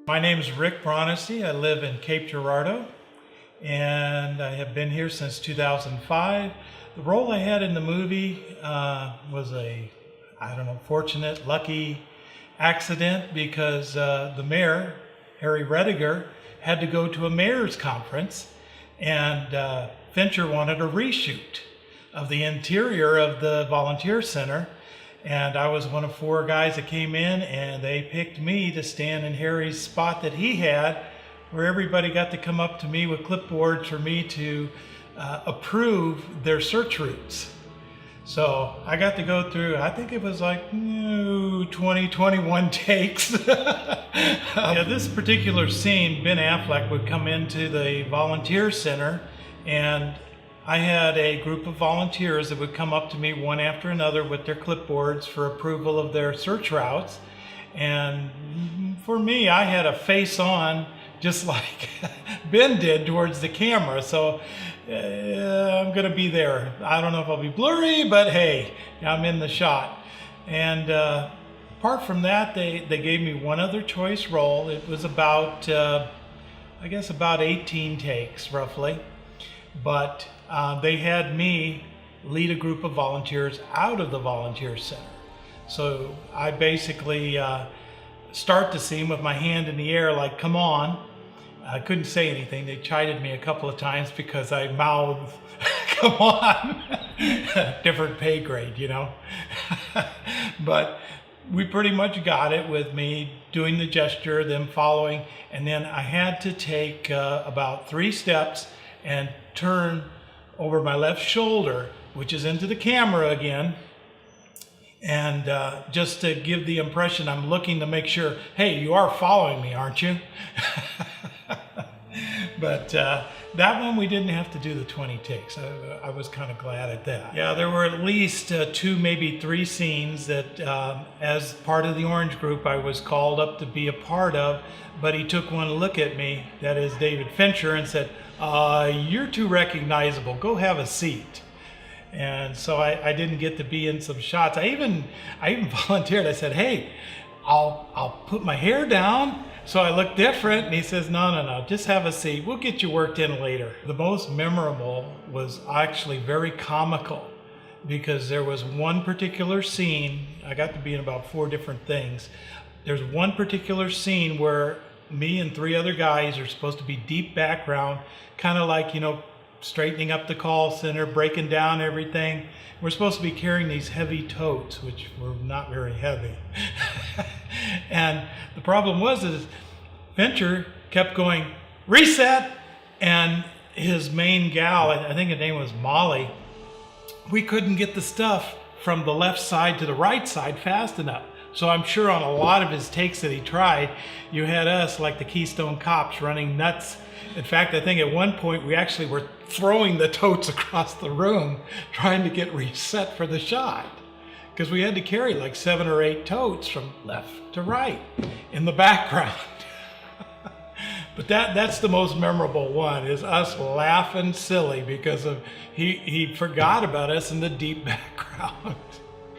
My name is Rick Broniste. I live in Cape Girardeau, and I have been here since 2005. The role I had in the movie was a, fortunate, lucky accident because the mayor, Harry Rediger, had to go to a mayor's conference, and Fincher wanted a reshoot of the interior of the volunteer center. And I was one of 4 guys that came in, and they picked me to stand in Harry's spot that he had, where everybody got to come up to me with clipboards for me to approve their search routes. So I got to go through, I think it was like 20, 21 takes. This particular scene, Ben Affleck would come into the volunteer center, and I had a group of volunteers that would come up to me one after another with their clipboards for approval of their search routes. And for me, I had a face on just like Ben did towards the camera. So I'm gonna be there. I don't know if I'll be blurry, but hey, I'm in the shot. And apart from that, they gave me one other choice role. It was about, I guess about 18 takes roughly. But they had me lead a group of volunteers out of the volunteer center. So I basically start the scene with my hand in the air like, come on. I couldn't say anything. They chided me a couple of times because I mouthed, come on. Different pay grade, you know. But we pretty much got it with me doing the gesture, them following, and then I had to take about 3 steps and turn over my left shoulder, which is into the camera again, and just to give the impression I'm looking to make sure, hey, you are following me, aren't you? But that one we didn't have to do the 20 takes. I was kind of glad at that. Yeah, there were at least 2, maybe 3 scenes that as part of the Orange Group I was called up to be a part of, but he took one look at me, that is David Fincher, and said, you're too recognizable, go have a seat. And so I didn't get to be in some shots. I even volunteered. I said, hey, I'll put my hair down so I look different. And he says, no, just have a seat. We'll get you worked in later. The most memorable was actually very comical because there was one particular scene. I got to be in about 4 different things. There's one particular scene where me and 3 other guys are supposed to be deep background, kind of like, straightening up the call center, breaking down everything. We're supposed to be carrying these heavy totes, which were not very heavy. And the problem is Fincher kept going, reset, and his main gal, I think her name was Molly, we couldn't get the stuff from the left side to the right side fast enough. So I'm sure on a lot of his takes that he tried, you had us like the Keystone Cops running nuts. In fact, I think at one point we actually were throwing the totes across the room trying to get reset for the shot, because we had to carry like 7 or 8 totes from left to right in the background. But that's the most memorable one, is us laughing silly because of he forgot about us in the deep background.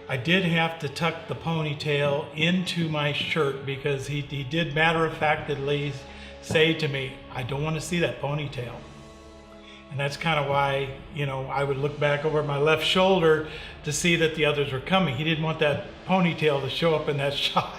I did have to tuck the ponytail into my shirt because he did matter-of-factly say to me, I don't want to see that ponytail. And that's kind of why, I would look back over my left shoulder to see that the others were coming. He didn't want that ponytail to show up in that shot.